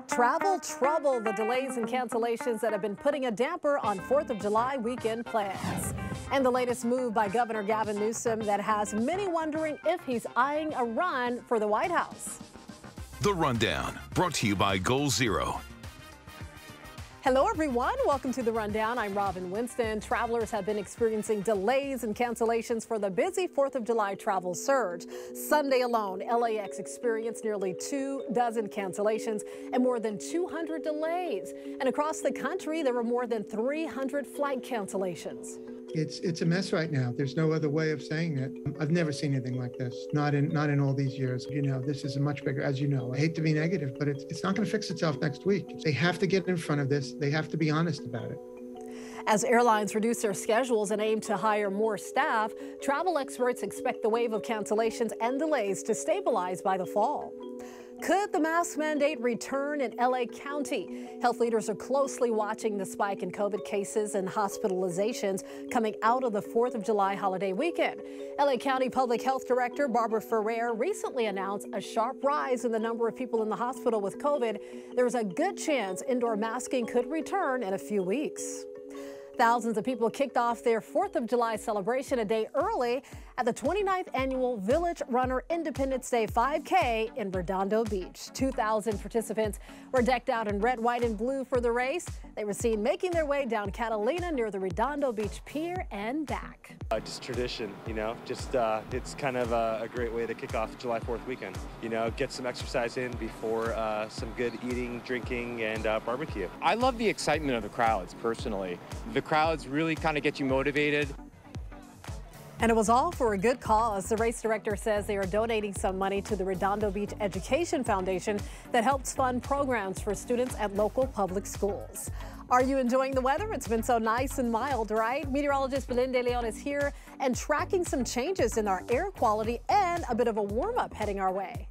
Travel trouble, the delays and cancellations that have been putting a damper on 4th of July weekend plans. And the latest move by Governor Gavin Newsom that has many wondering if he's eyeing a run for the White House. The Rundown, brought to you by Goal Zero. Hello, everyone. Welcome to The Rundown. I'm Robin Winston. Travelers have been experiencing delays and cancellations for the busy 4th of July travel surge. Sunday alone, LAX experienced nearly 24 cancellations and more than 200 delays. And across the country, there were more than 300 flight cancellations. It's a mess right now. There's no other way of saying it. I've never seen anything like this, not in all these years. You know, this is a much bigger, as you know. I hate to be negative, but it's not going to fix itself next week. They have to get in front of this. They have to be honest about it. As airlines reduce their schedules and aim to hire more staff, travel experts expect the wave of cancellations and delays to stabilize by the fall. Could the mask mandate return in LA County? Health leaders are closely watching the spike in COVID cases and hospitalizations coming out of the 4th of July holiday weekend. LA County Public Health Director Barbara Ferrer recently announced a sharp rise in the number of people in the hospital with COVID. There's a good chance indoor masking could return in a few weeks. Thousands of people kicked off their 4th of July celebration a day early at the 29th annual Village Runner Independence Day 5K in Redondo Beach. 2,000 participants were decked out in red, white, and blue for the race. They were seen making their way down Catalina near the Redondo Beach Pier and back. Just tradition, you know, it's kind of a great way to kick off July 4th weekend. You know, get some exercise in before some good eating, drinking, and barbecue. I love the excitement of the crowds, personally. The crowds really kind of get you motivated. And it was all for a good cause. The race director says they are donating some money to the Redondo Beach Education Foundation that helps fund programs for students at local public schools. Are you enjoying the weather? It's been so nice and mild, right? Meteorologist Belen de Leon is here and tracking some changes in our air quality and a bit of a warm-up heading our way.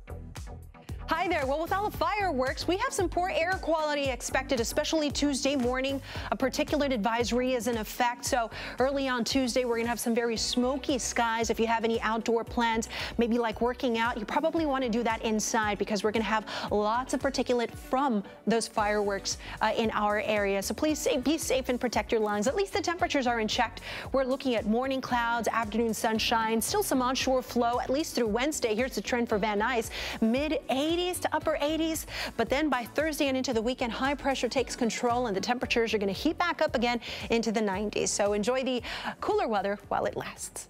Hi there. Well, with all the fireworks, we have some poor air quality expected, especially Tuesday morning. A particulate advisory is in effect. So early on Tuesday, we're going to have some very smoky skies. If you have any outdoor plans, maybe like working out, you probably want to do that inside because we're going to have lots of particulate from those fireworks in our area. So please be safe and protect your lungs. At least the temperatures are in check. We're looking at morning clouds, afternoon sunshine, still some onshore flow, at least through Wednesday. Here's the trend for Van Nuys, mid-80s to upper 80s, but then by Thursday and into the weekend, high pressure takes control and the temperatures are going to heat back up again into the 90s. So enjoy the cooler weather while it lasts.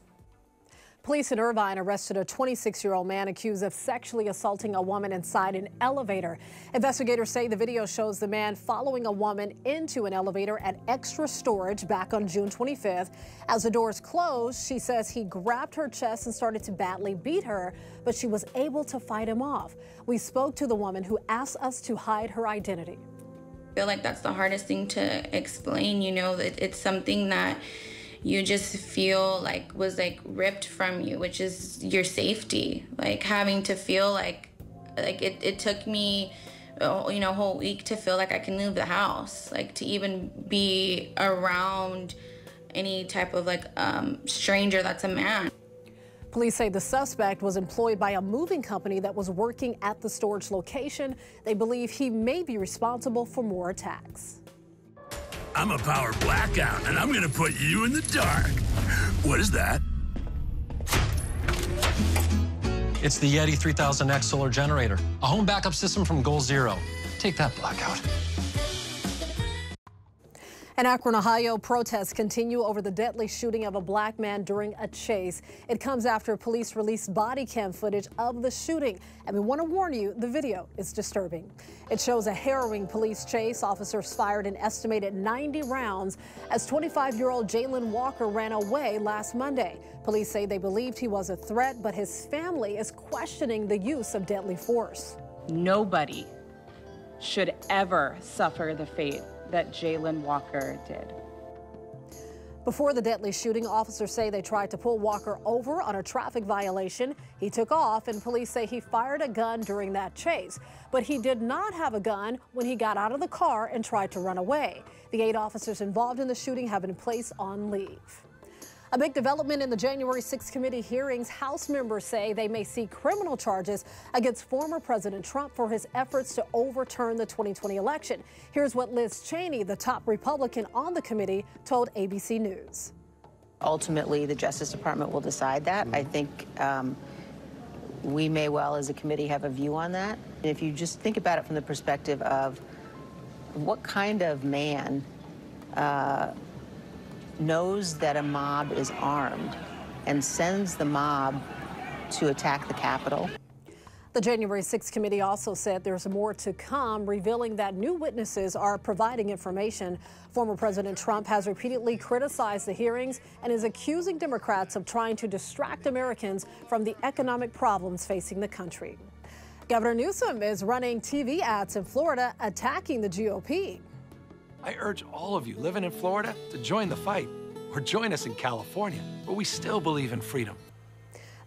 Police in Irvine arrested a 26-year-old man accused of sexually assaulting a woman inside an elevator. Investigators say the video shows the man following a woman into an elevator at Extra Storage back on June 25th. As the doors closed, she says he grabbed her chest and started to badly beat her, but she was able to fight him off. We spoke to the woman who asked us to hide her identity. I feel like that's the hardest thing to explain, you know, that it's something that you just feel like was like ripped from you, which is your safety. Like having to feel like it took me, you know, a whole week to feel like I can leave the house, like to even be around any type of like stranger that's a man. Police say the suspect was employed by a moving company that was working at the storage location. They believe he may be responsible for more attacks. I'm a power blackout, and I'm gonna put you in the dark. What is that? It's the Yeti 3000X solar generator, a home backup system from Goal Zero. Take that, blackout. In Akron, Ohio, protests continue over the deadly shooting of a black man during a chase. It comes after police released body cam footage of the shooting. And we want to warn you, the video is disturbing. It shows a harrowing police chase. Officers fired an estimated 90 rounds as 25-year-old Jaylen Walker ran away last Monday. Police say they believed he was a threat, but his family is questioning the use of deadly force. Nobody should ever suffer the fate that Jaylen Walker did. Before the deadly shooting, officers say they tried to pull Walker over on a traffic violation. He took off, and police say he fired a gun during that chase. But he did not have a gun when he got out of the car and tried to run away. The 8 officers involved in the shooting have been placed on leave. A big development in the January 6th committee hearings. House members say they may see criminal charges against former President Trump for his efforts to overturn the 2020 election. Here's what Liz Cheney, the top Republican on the committee, told ABC News. Ultimately, the Justice Department will decide that. I think we may well, as a committee, have a view on that. If you just think about it from the perspective of what kind of man knows that a mob is armed and sends the mob to attack the Capitol. The January 6th committee also said there's more to come, revealing that new witnesses are providing information. Former President Trump has repeatedly criticized the hearings and is accusing Democrats of trying to distract Americans from the economic problems facing the country. Governor Newsom is running TV ads in Florida attacking the GOP. I urge all of you living in Florida to join the fight or join us in California, where we still believe in freedom.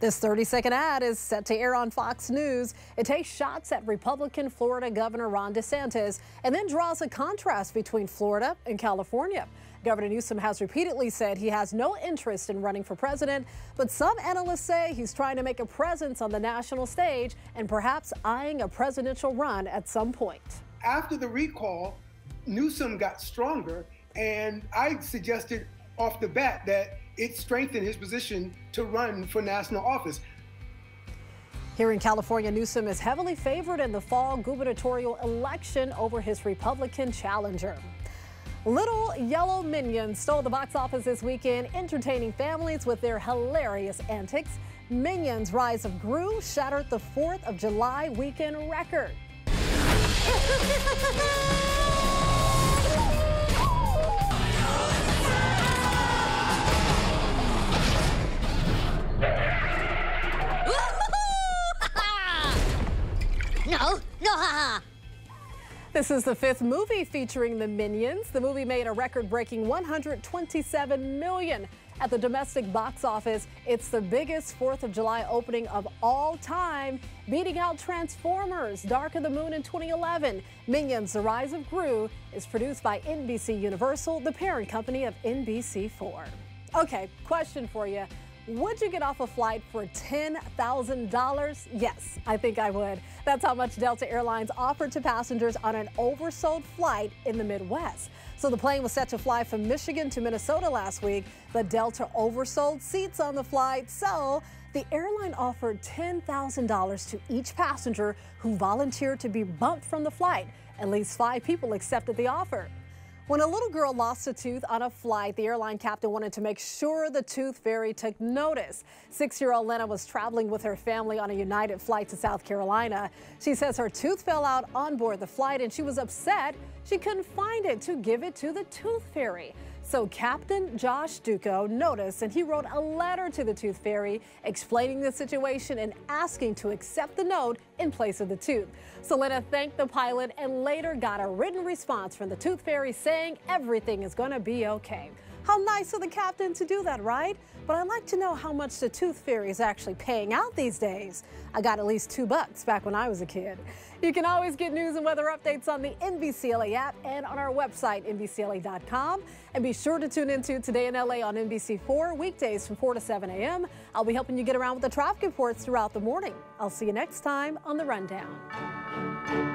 This 30-second ad is set to air on Fox News. It takes shots at Republican Florida Governor Ron DeSantis and then draws a contrast between Florida and California. Governor Newsom has repeatedly said he has no interest in running for president, but some analysts say he's trying to make a presence on the national stage and perhaps eyeing a presidential run at some point. After the recall, Newsom got stronger, and I suggested off the bat that it strengthened his position to run for national office. Here in California, Newsom is heavily favored in the fall gubernatorial election over his Republican challenger. Little yellow minions stole the box office this weekend, entertaining families with their hilarious antics. Minions' Rise of Gru shattered the 4th of July weekend record. No. This is the 5th movie featuring the Minions. The movie made a record-breaking $127 million at the domestic box office. It's the biggest 4th of July opening of all time, beating out Transformers: Dark of the Moon in 2011. Minions: The Rise of Gru is produced by NBC Universal, the parent company of NBC4. Okay, question for you. Would you get off a flight for $10,000? Yes, I think I would. That's how much Delta Airlines offered to passengers on an oversold flight in the Midwest. So the plane was set to fly from Michigan to Minnesota last week, but Delta oversold seats on the flight. So the airline offered $10,000 to each passenger who volunteered to be bumped from the flight. At least 5 people accepted the offer. When a little girl lost a tooth on a flight, the airline captain wanted to make sure the tooth fairy took notice. 6-year-old Lena was traveling with her family on a United flight to South Carolina. She says her tooth fell out on board the flight and she was upset she couldn't find it to give it to the tooth fairy. So Captain Josh Duco noticed and he wrote a letter to the tooth fairy explaining the situation and asking to accept the note in place of the tooth. Selena thanked the pilot and later got a written response from the tooth fairy saying everything is going to be okay. How nice of the captain to do that, right? But I'd like to know how much the tooth fairy is actually paying out these days. I got at least $2 back when I was a kid. You can always get news and weather updates on the NBCLA app and on our website, NBCLA.com. And be sure to tune into Today in LA on NBC4 weekdays from 4 to 7 a.m. I'll be helping you get around with the traffic reports throughout the morning. I'll see you next time on The Rundown.